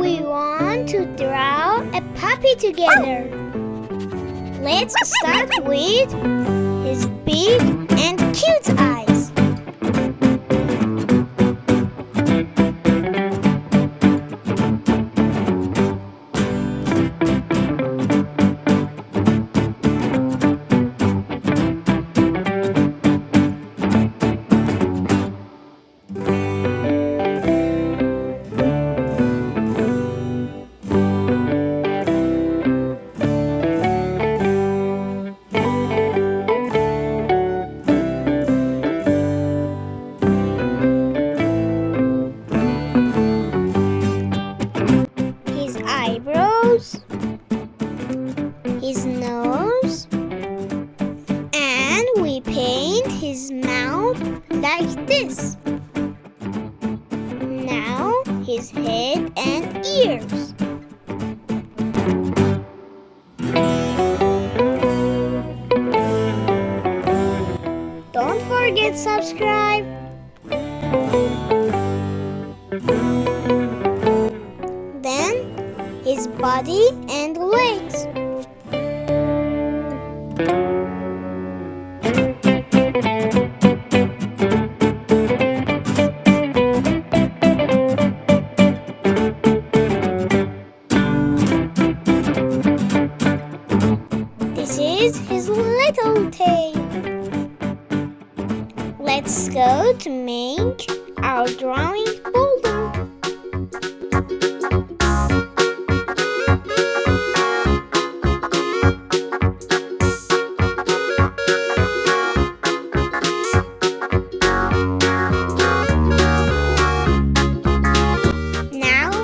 We want to draw a puppy together. Let's start with his big and cute eyes. His nose, and we paint his mouth like this. Now his head and ears. Don't forget subscribe. Then his body and legs. This is his little tail. Let's go to make our drawing folder.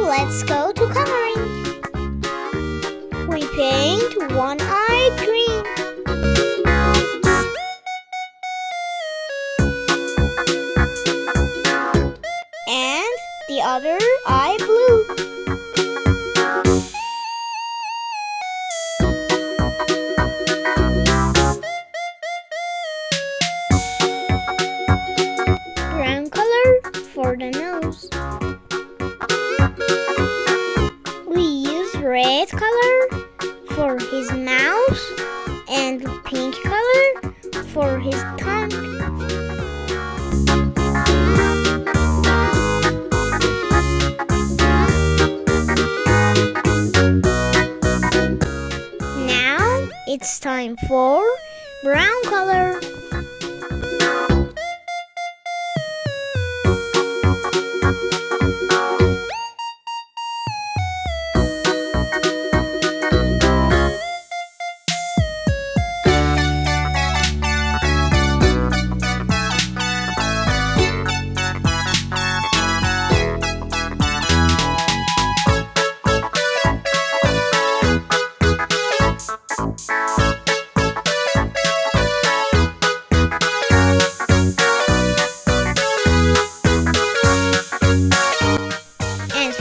Let's go to coloring. We paint one eye green. And the other eye blue. Brown color for the nose. Red color for his mouth and pink color for his tongue. Now it's time for brown color.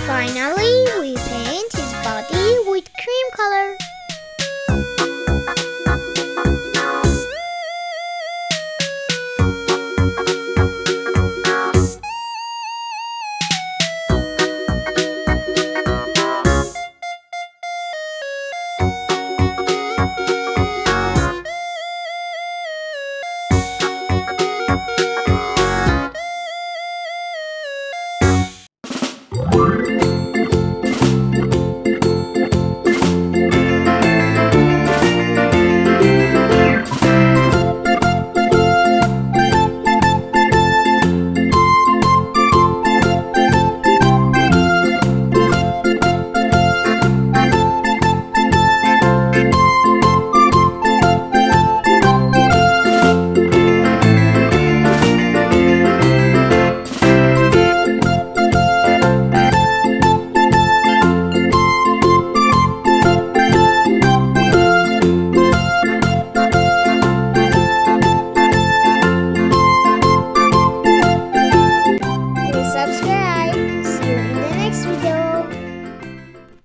Finally,